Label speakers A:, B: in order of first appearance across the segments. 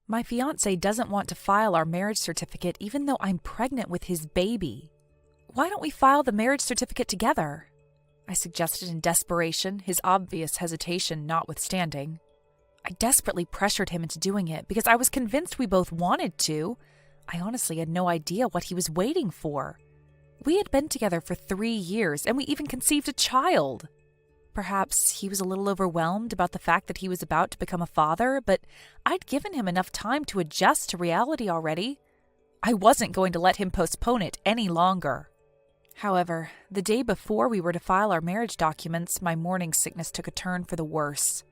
A: My fiancé doesn't want to file our marriage certificate even though I'm pregnant with his baby. Why don't we file the marriage certificate together? I suggested in desperation, his obvious hesitation notwithstanding. I desperately pressured him into doing it because I was convinced we both wanted to. I honestly had no idea what he was waiting for. We had been together for 3 years, and we even conceived a child. Perhaps he was a little overwhelmed about the fact that he was about to become a father, but I'd given him enough time to adjust to reality already. I wasn't going to let him postpone it any longer. However, the day before we were to file our marriage documents, my morning sickness took a turn for the worse.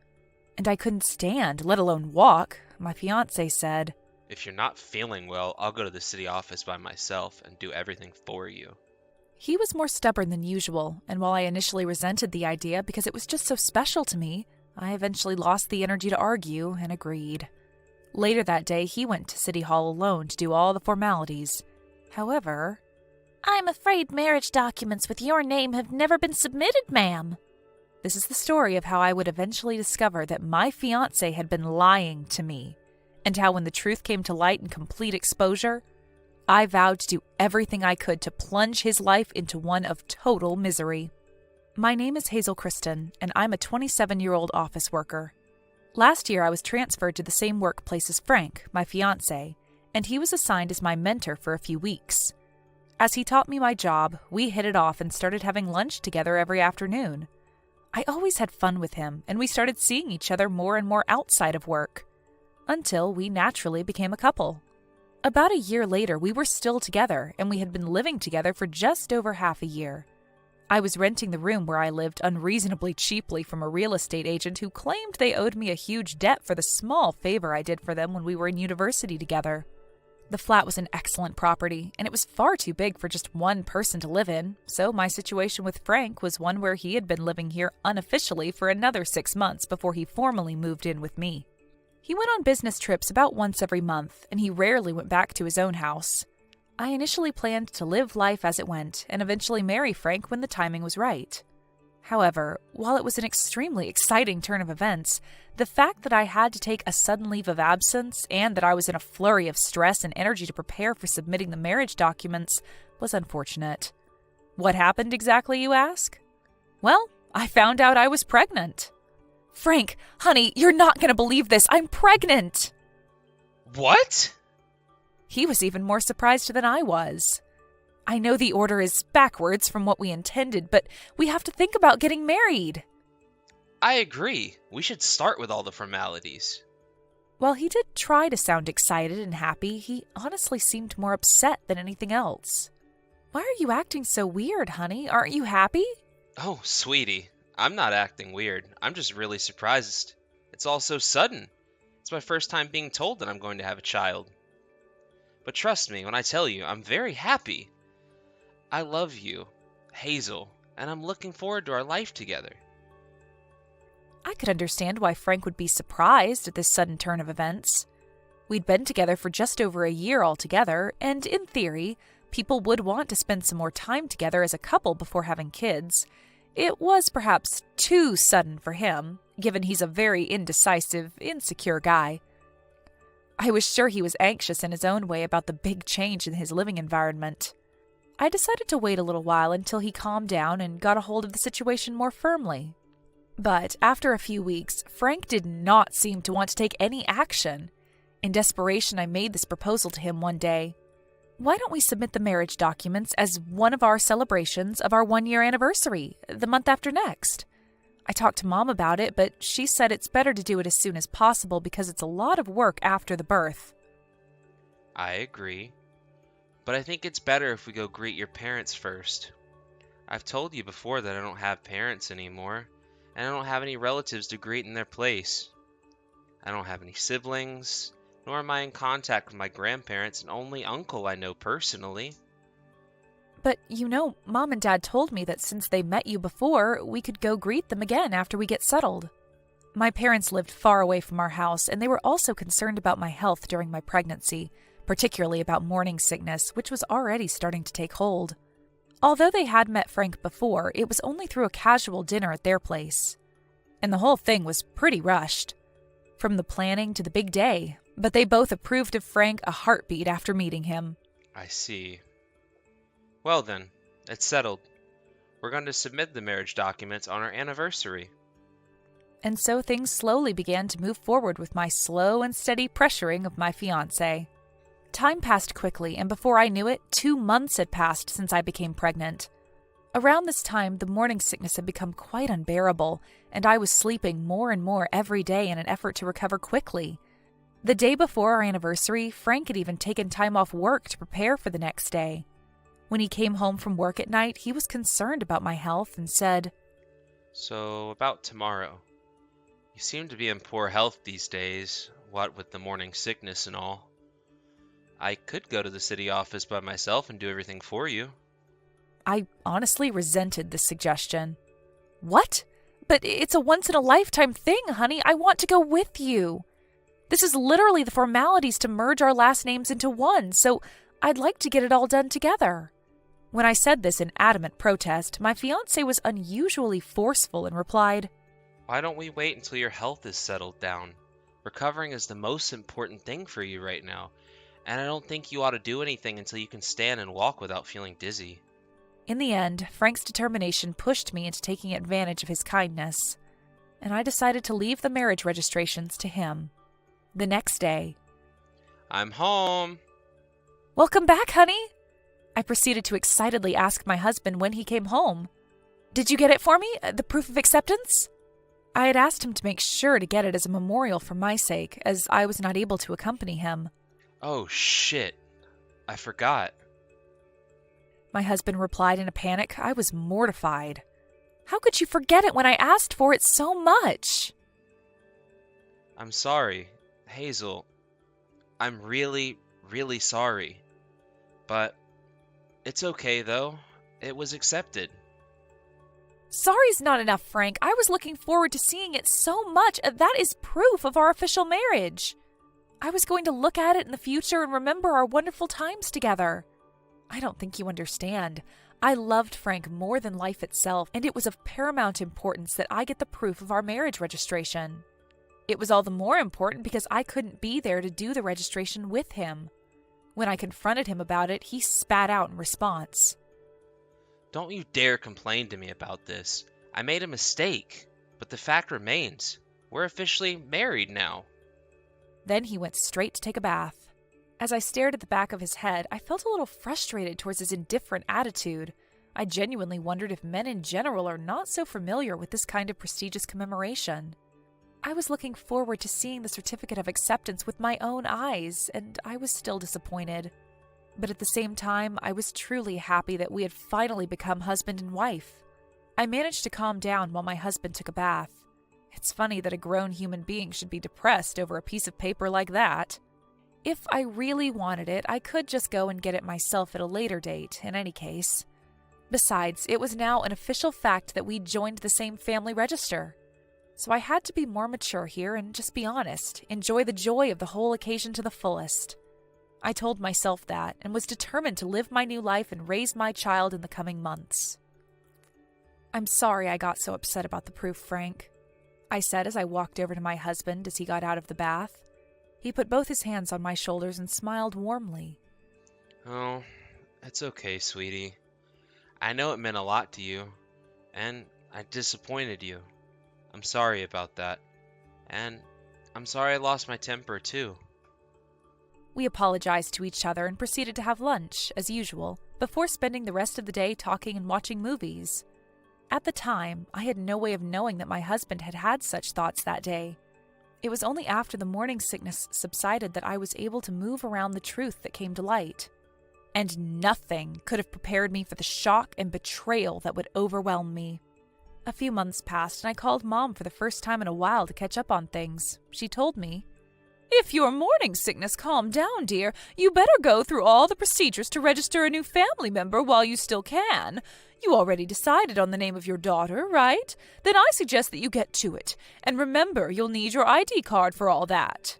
A: And I couldn't stand, let alone walk. My fiancé said,
B: "If you're not feeling well, I'll go to the city office by myself and do everything for you."
A: He was more stubborn than usual, and while I initially resented the idea because it was just so special to me, I eventually lost the energy to argue and agreed. Later that day, he went to City Hall alone to do all the formalities. However, "I'm afraid marriage documents with your name have never been submitted, ma'am." This is the story of how I would eventually discover that my fiancé had been lying to me, and how when the truth came to light in complete exposure, I vowed to do everything I could to plunge his life into one of total misery. My name is Hazel Kristen, and I'm a 27-year-old office worker. Last year, I was transferred to the same workplace as Frank, my fiancé, and he was assigned as my mentor for a few weeks. As he taught me my job, we hit it off and started having lunch together every afternoon. I always had fun with him, and we started seeing each other more and more outside of work, until we naturally became a couple. About a year later, we were still together, and we had been living together for just over half a year. I was renting the room where I lived unreasonably cheaply from a real estate agent who claimed they owed me a huge debt for the small favor I did for them when we were in university together. The flat was an excellent property, and it was far too big for just one person to live in, so my situation with Frank was one where he had been living here unofficially for another 6 months before he formally moved in with me. He went on business trips about once every month, and he rarely went back to his own house. I initially planned to live life as it went, and eventually marry Frank when the timing was right. However, while it was an extremely exciting turn of events, the fact that I had to take a sudden leave of absence and that I was in a flurry of stress and energy to prepare for submitting the marriage documents was unfortunate. What happened exactly, you ask? Well, I found out I was pregnant. "Frank, honey, you're not going to believe this. I'm pregnant!"
B: What?
A: He was even more surprised than I was. I know the order is backwards from what we intended, but we have to think about getting married.
B: I agree. We should start with all the formalities.
A: While he did try to sound excited and happy, he honestly seemed more upset than anything else. "Why are you acting so weird, honey? Aren't you happy?"
B: Oh, sweetie, I'm not acting weird. I'm just really surprised. It's all so sudden. It's my first time being told that I'm going to have a child. But trust me when I tell you, I'm very happy. I love you, Hazel, and I'm looking forward to our life together.
A: I could understand why Frank would be surprised at this sudden turn of events. We'd been together for just over a year altogether, and in theory, people would want to spend some more time together as a couple before having kids. It was perhaps too sudden for him, given he's a very indecisive, insecure guy. I was sure he was anxious in his own way about the big change in his living environment. I decided to wait a little while until he calmed down and got a hold of the situation more firmly. But after a few weeks, Frank did not seem to want to take any action. In desperation, I made this proposal to him one day. "Why don't we submit the marriage documents as one of our celebrations of our 1-year anniversary, the month after next?" I talked to Mom about it, but she said it's better to do it as soon as possible because it's a lot of work after the birth.
B: I agree. But I think it's better if we go greet your parents first. I've told you before that I don't have parents anymore, and I don't have any relatives to greet in their place. I don't have any siblings, nor am I in contact with my grandparents and only uncle I know personally.
A: But Mom and Dad told me that since they met you before, we could go greet them again after we get settled. My parents lived far away from our house, and they were also concerned about my health during my pregnancy, particularly about morning sickness, which was already starting to take hold. Although they had met Frank before, it was only through a casual dinner at their place. And the whole thing was pretty rushed. From the planning to the big day, But they both approved of Frank a heartbeat after meeting him.
B: I see. Well then, it's settled. We're going to submit the marriage documents on our anniversary.
A: And so things slowly began to move forward with my slow and steady pressuring of my fiancé. Time passed quickly, and before I knew it, 2 months had passed since I became pregnant. Around this time, the morning sickness had become quite unbearable, and I was sleeping more and more every day in an effort to recover quickly. The day before our anniversary, Frank had even taken time off work to prepare for the next day. When he came home from work at night, he was concerned about my health and said,
B: So, about tomorrow. You seem to be in poor health these days, what with the morning sickness and all. I could go to the city office by myself and do everything for you.
A: I honestly resented this suggestion. What? But it's a once-in-a-lifetime thing, honey. I want to go with you. This is literally the formalities to merge our last names into one, so I'd like to get it all done together. When I said this in adamant protest, my fiancé was unusually forceful and replied,
B: Why don't we wait until your health is settled down? Recovering is the most important thing for you right now, and I don't think you ought to do anything until you can stand and walk without feeling dizzy.
A: In the end, Frank's determination pushed me into taking advantage of his kindness, and I decided to leave the marriage registrations to him. The next day,
B: I'm home.
A: Welcome back, honey! I proceeded to excitedly ask my husband when he came home. Did you get it for me, the proof of acceptance? I had asked him to make sure to get it as a memorial for my sake, as I was not able to accompany him.
B: Oh, shit. I forgot.
A: My husband replied in a panic. I was mortified. How could you forget it when I asked for it so much?
B: I'm sorry, Hazel. I'm really, really sorry. But it's okay, though. It was accepted.
A: Sorry's not enough, Frank. I was looking forward to seeing it so much. That is proof of our official marriage. I was going to look at it in the future and remember our wonderful times together. I don't think you understand. I loved Frank more than life itself, and it was of paramount importance that I get the proof of our marriage registration. It was all the more important because I couldn't be there to do the registration with him. When I confronted him about it, he spat out in response.
B: Don't you dare complain to me about this. I made a mistake, but the fact remains. We're officially married now.
A: Then he went straight to take a bath. As I stared at the back of his head, I felt a little frustrated towards his indifferent attitude. I genuinely wondered if men in general are not so familiar with this kind of prestigious commemoration. I was looking forward to seeing the certificate of acceptance with my own eyes, and I was still disappointed. But at the same time, I was truly happy that we had finally become husband and wife. I managed to calm down while my husband took a bath. It's funny that a grown human being should be depressed over a piece of paper like that. If I really wanted it, I could just go and get it myself at a later date, in any case. Besides, it was now an official fact that we'd joined the same family register. So I had to be more mature here and just be honest, enjoy the joy of the whole occasion to the fullest. I told myself that and was determined to live my new life and raise my child in the coming months. I'm sorry I got so upset about the proof, Frank, I said as I walked over to my husband as he got out of the bath. He put both his hands on my shoulders and smiled warmly.
B: Oh, it's okay, sweetie. I know it meant a lot to you, and I disappointed you. I'm sorry about that. And I'm sorry I lost my temper, too.
A: We apologized to each other and proceeded to have lunch, as usual, before spending the rest of the day talking and watching movies. At the time, I had no way of knowing that my husband had had such thoughts that day. It was only after the morning sickness subsided that I was able to move around the truth that came to light. And nothing could have prepared me for the shock and betrayal that would overwhelm me. A few months passed and I called Mom for the first time in a while to catch up on things. She told me, "If your morning sickness calmed down, dear, you better go through all the procedures to register a new family member while you still can. You already decided on the name of your daughter, right? Then I suggest that you get to it. And remember, you'll need your ID card for all that."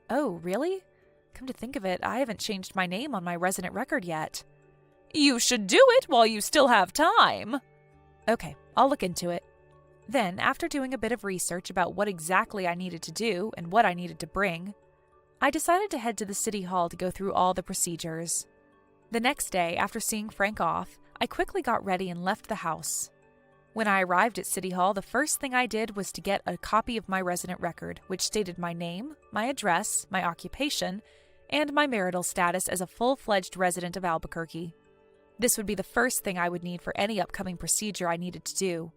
A: Oh, really? Come to think of it, I haven't changed my name on my resident record yet. You should do it while you still have time. Okay, I'll look into it. Then, after doing a bit of research about what exactly I needed to do and what I needed to bring, I decided to head to the city hall to go through all the procedures. The next day, after seeing Frank off, I quickly got ready and left the house. When I arrived at City Hall, the first thing I did was to get a copy of my resident record, which stated my name, my address, my occupation, and my marital status as a full-fledged resident of Albuquerque. This would be the first thing I would need for any upcoming procedure I needed to do.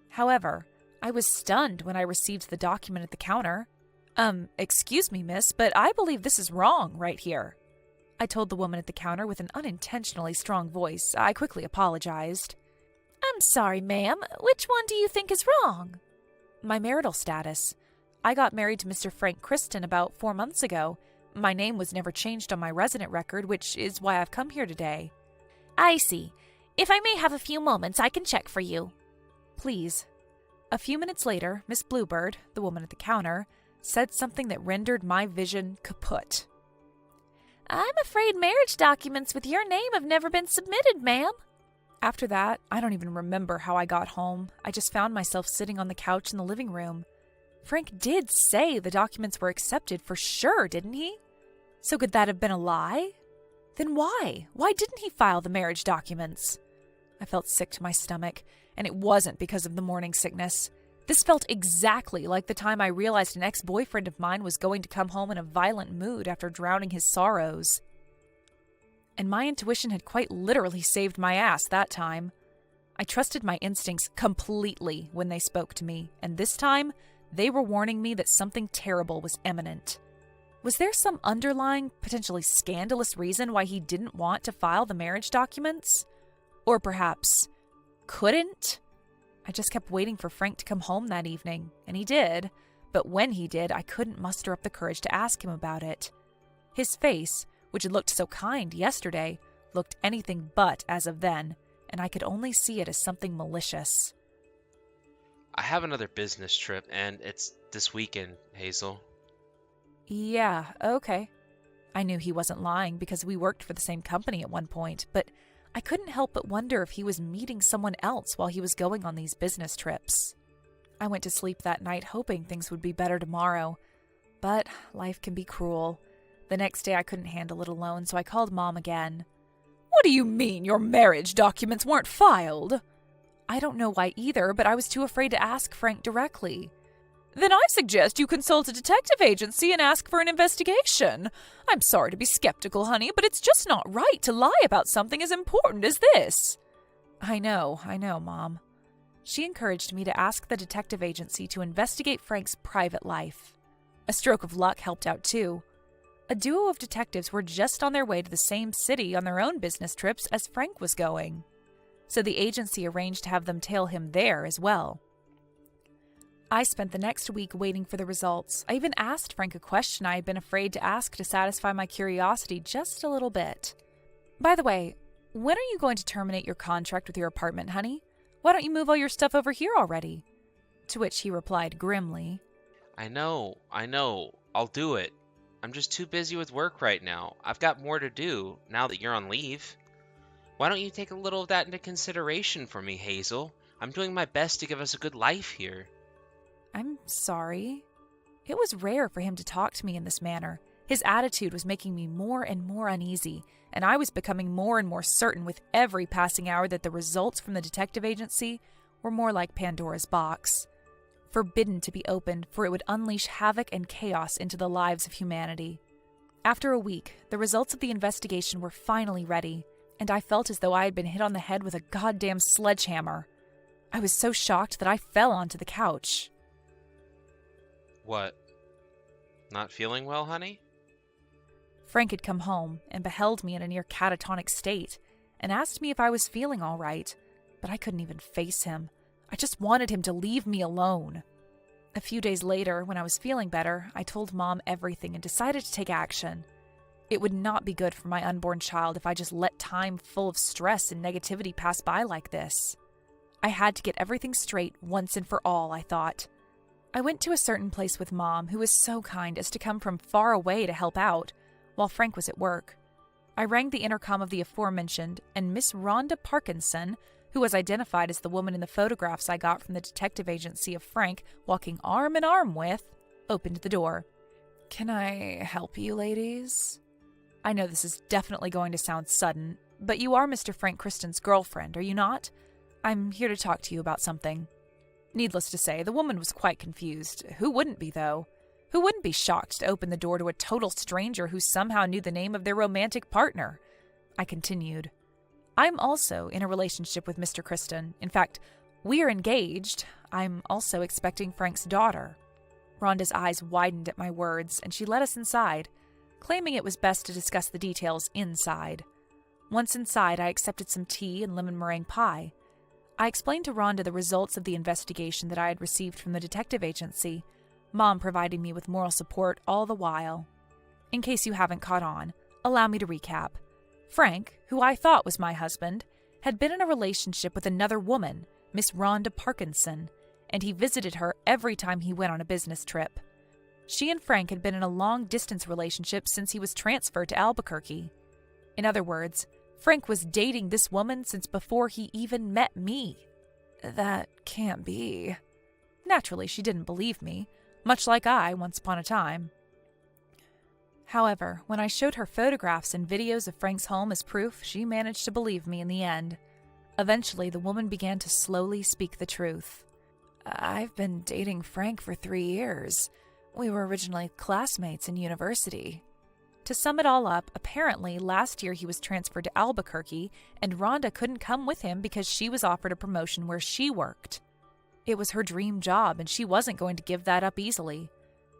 A: However, I was stunned when I received the document at the counter. Excuse me, miss, but I believe this is wrong right here," I told the woman at the counter with an unintentionally strong voice. I quickly apologized. "I'm sorry, ma'am. Which one do you think is wrong?" "My marital status. I got married to Mr. Frank Kristen about 4 months ago. My name was never changed on my resident record, which is why I've come here today." "I see. If I may have a few moments, I can check for you." "Please." A few minutes later, Miss Bluebird, the woman at the counter, said something that rendered my vision kaput. "I'm afraid marriage documents with your name have never been submitted, ma'am." After that, I don't even remember how I got home. I just found myself sitting on the couch in the living room. Frank did say the documents were accepted for sure, didn't he? So could that have been a lie? Then why? Why didn't he file the marriage documents? I felt sick to my stomach, and it wasn't because of the morning sickness. This felt exactly like the time I realized an ex-boyfriend of mine was going to come home in a violent mood after drowning his sorrows. And my intuition had quite literally saved my ass that time. I trusted my instincts completely when they spoke to me, and this time, they were warning me that something terrible was imminent. Was there some underlying, potentially scandalous reason why he didn't want to file the marriage documents? Or perhaps couldn't? I just kept waiting for Frank to come home that evening, and he did, but when he did, I couldn't muster up the courage to ask him about it. His face, which had looked so kind yesterday, looked anything but as of then, and I could only see it as something malicious.
B: I have another business trip, and it's this weekend, Hazel.
A: Yeah, okay. I knew he wasn't lying because we worked for the same company at one point, but I couldn't help but wonder if he was meeting someone else while he was going on these business trips. I went to sleep that night hoping things would be better tomorrow, but life can be cruel. The next day I couldn't handle it alone, so I called Mom again. "What do you mean your marriage documents weren't filed?" I don't know why either, but I was too afraid to ask Frank directly. "Then I suggest you consult a detective agency and ask for an investigation. I'm sorry to be skeptical, honey, but it's just not right to lie about something as important as this." I know, Mom. She encouraged me to ask the detective agency to investigate Frank's private life. A stroke of luck helped out too. A duo of detectives were just on their way to the same city on their own business trips as Frank was going. So the agency arranged to have them tail him there as well. I spent the next week waiting for the results. I even asked Frank a question I had been afraid to ask to satisfy my curiosity just a little bit. "By the way, when are you going to terminate your contract with your apartment, honey? Why don't you move all your stuff over here already?" To which he replied grimly,
B: I know. I'll do it. I'm just too busy with work right now. I've got more to do now that you're on leave. Why don't you take a little of that into consideration for me, Hazel? I'm doing my best to give us a good life here.
A: "I'm sorry." It was rare for him to talk to me in this manner. His attitude was making me more and more uneasy, and I was becoming more and more certain with every passing hour that the results from the detective agency were more like Pandora's box, forbidden to be opened, for it would unleash havoc and chaos into the lives of humanity. After a week, the results of the investigation were finally ready, and I felt as though I had been hit on the head with a goddamn sledgehammer. I was so shocked that I fell onto the couch.
B: What? Not feeling well, honey?
A: Frank had come home and beheld me in a near catatonic state and asked me if I was feeling all right, but I couldn't even face him. I just wanted him to leave me alone. A few days later, when I was feeling better, I told Mom everything and decided to take action. It would not be good for my unborn child if I just let time full of stress and negativity pass by like this. I had to get everything straight once and for all, I thought. I went to a certain place with Mom, who was so kind as to come from far away to help out, while Frank was at work. I rang the intercom of the aforementioned, and Miss Rhonda Parkinson, who was identified as the woman in the photographs I got from the detective agency of Frank walking arm in arm with, opened the door. Can I help you, ladies? I know this is definitely going to sound sudden, but you are Mr. Frank Kristen's girlfriend, are you not? I'm here to talk to you about something. Needless to say, the woman was quite confused. Who wouldn't be, though? Who wouldn't be shocked to open the door to a total stranger who somehow knew the name of their romantic partner? I continued. I'm also in a relationship with Mr. Kristen. In fact, we are engaged. I'm also expecting Frank's daughter. Rhonda's eyes widened at my words, and she led us inside, claiming it was best to discuss the details inside. Once inside, I accepted some tea and lemon meringue pie. I explained to Rhonda the results of the investigation that I had received from the detective agency, Mom providing me with moral support all the while. In case you haven't caught on, allow me to recap. Frank, who I thought was my husband, had been in a relationship with another woman, Miss Rhonda Parkinson, and he visited her every time he went on a business trip. She and Frank had been in a long-distance relationship since he was transferred to Albuquerque. In other words, Frank was dating this woman since before he even met me. That can't be. Naturally, she didn't believe me, much like I once upon a time. However, when I showed her photographs and videos of Frank's home as proof, she managed to believe me in the end. Eventually, the woman began to slowly speak the truth. I've been dating Frank for 3 years. We were originally classmates in university. To sum it all up, apparently last year he was transferred to Albuquerque, and Rhonda couldn't come with him because she was offered a promotion where she worked. It was her dream job, and she wasn't going to give that up easily.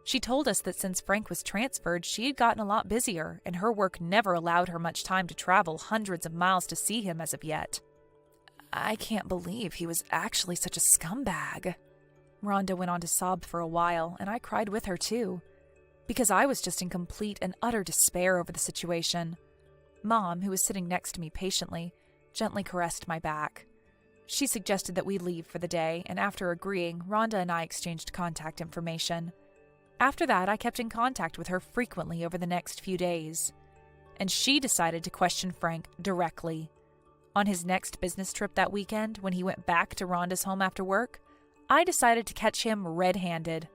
A: She told us that since Frank was transferred, she had gotten a lot busier, and her work never allowed her much time to travel hundreds of miles to see him as of yet. I can't believe he was actually such a scumbag. Rhonda went on to sob for a while, and I cried with her too, because I was just in complete and utter despair over the situation. Mom, who was sitting next to me patiently, gently caressed my back. She suggested that we leave for the day, and after agreeing, Rhonda and I exchanged contact information. After that, I kept in contact with her frequently over the next few days, and she decided to question Frank directly. On his next business trip that weekend, when he went back to Rhonda's home after work, I decided to catch him red-handed.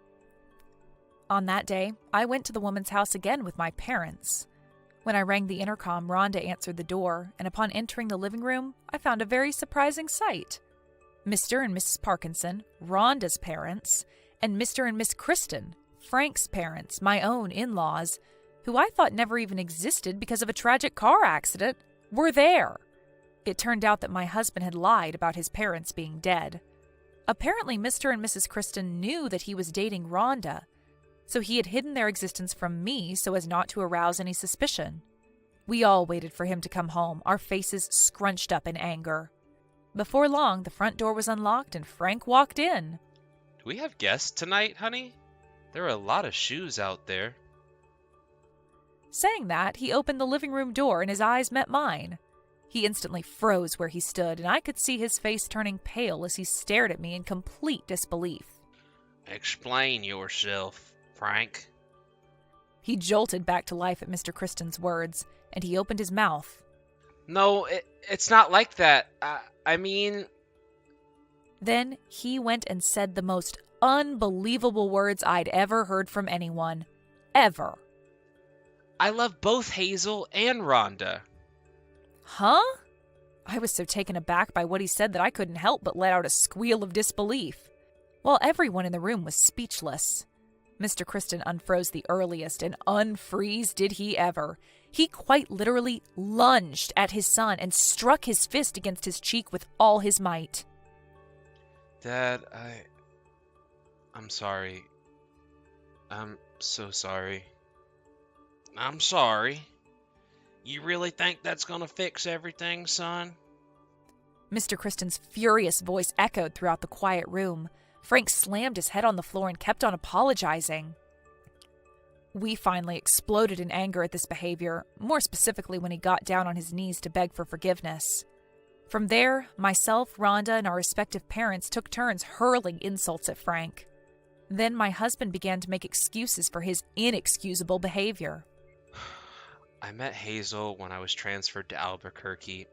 A: On that day, I went to the woman's house again with my parents. When I rang the intercom, Rhonda answered the door, and upon entering the living room, I found a very surprising sight. Mr. and Mrs. Parkinson, Rhonda's parents, and Mr. and Miss Kristen, Frank's parents, my own in-laws, who I thought never even existed because of a tragic car accident, were there. It turned out that my husband had lied about his parents being dead. Apparently, Mr. and Mrs. Kristen knew that he was dating Rhonda, so he had hidden their existence from me so as not to arouse any suspicion. We all waited for him to come home, our faces scrunched up in anger. Before long, the front door was unlocked and Frank walked in.
B: Do we have guests tonight, honey? There are a lot of shoes out there.
A: Saying that, he opened the living room door and his eyes met mine. He instantly froze where he stood, and I could see his face turning pale as he stared at me in complete disbelief.
B: Explain yourself, Frank.
A: He jolted back to life at Mr. Kristen's words, and he opened his mouth.
B: No, it's not like that. I mean...
A: Then he went and said the most unbelievable words I'd ever heard from anyone. Ever.
B: I love both Hazel and Rhonda.
A: Huh? I was so taken aback by what he said that I couldn't help but let out a squeal of disbelief, while everyone in the room was speechless. Mr. Kristen unfroze the earliest, and unfreeze did he ever. He quite literally lunged at his son and struck his fist against his cheek with all his might.
B: Dad, I'm sorry. I'm so sorry. I'm sorry. You really think that's gonna fix everything, son?
A: Mr. Kristen's furious voice echoed throughout the quiet room. Frank slammed his head on the floor and kept on apologizing. We finally exploded in anger at this behavior, more specifically when he got down on his knees to beg for forgiveness. From there, myself, Rhonda, and our respective parents took turns hurling insults at Frank. Then my husband began to make excuses for his inexcusable behavior.
B: I met Hazel when I was transferred to Albuquerque,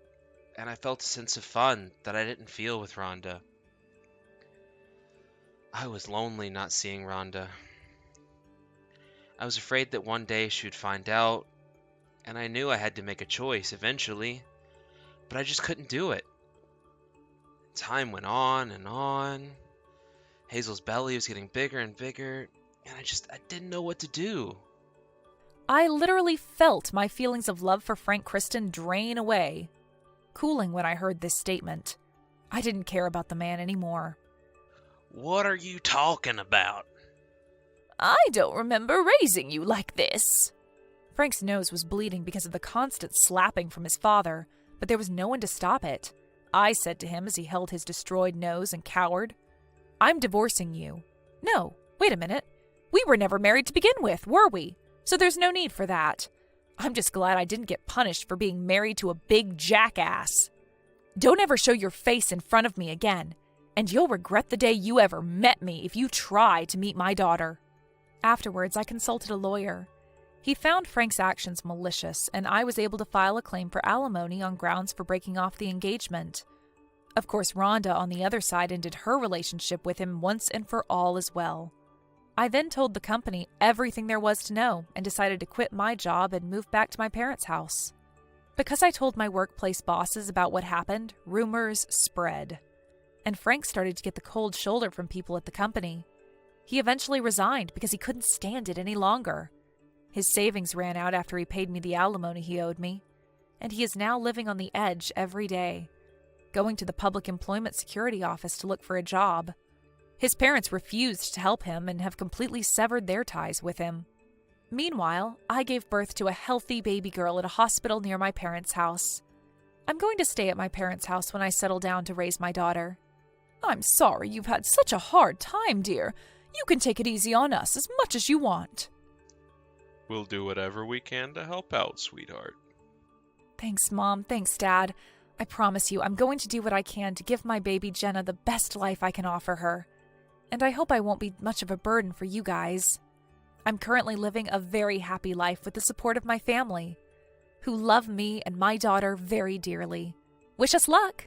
B: and I felt a sense of fun that I didn't feel with Rhonda. I was lonely not seeing Rhonda. I was afraid that one day she would find out, and I knew I had to make a choice eventually, but I just couldn't do it. Time went on and on. Hazel's belly was getting bigger and bigger, and I didn't know what to do.
A: I literally felt my feelings of love for Frank Kristen drain away, cooling when I heard this statement. I didn't care about the man anymore.
B: What are you talking about?
A: I don't remember raising you like this. Frank's nose was bleeding because of the constant slapping from his father, but there was no one to stop it. I said to him as he held his destroyed nose and cowered, I'm divorcing you. No, wait a minute. We were never married to begin with, were we? So there's no need for that. I'm just glad I didn't get punished for being married to a big jackass. Don't ever show your face in front of me again, and you'll regret the day you ever met me if you try to meet my daughter. Afterwards, I consulted a lawyer. He found Frank's actions malicious, and I was able to file a claim for alimony on grounds for breaking off the engagement. Of course, Rhonda on the other side ended her relationship with him once and for all as well. I then told the company everything there was to know and decided to quit my job and move back to my parents' house. Because I told my workplace bosses about what happened, rumors spread. And Frank started to get the cold shoulder from people at the company. He eventually resigned because he couldn't stand it any longer. His savings ran out after he paid me the alimony he owed me, and he is now living on the edge every day, going to the Public Employment Security Office to look for a job. His parents refused to help him and have completely severed their ties with him. Meanwhile, I gave birth to a healthy baby girl at a hospital near my parents' house. I'm going to stay at my parents' house when I settle down to raise my daughter. I'm sorry you've had such a hard time, dear. You can take it easy on us as much as you want.
C: We'll do whatever we can to help out, sweetheart.
A: Thanks, Mom. Thanks, Dad. I promise you I'm going to do what I can to give my baby Jenna the best life I can offer her. And I hope I won't be much of a burden for you guys. I'm currently living a very happy life with the support of my family, who love me and my daughter very dearly. Wish us luck!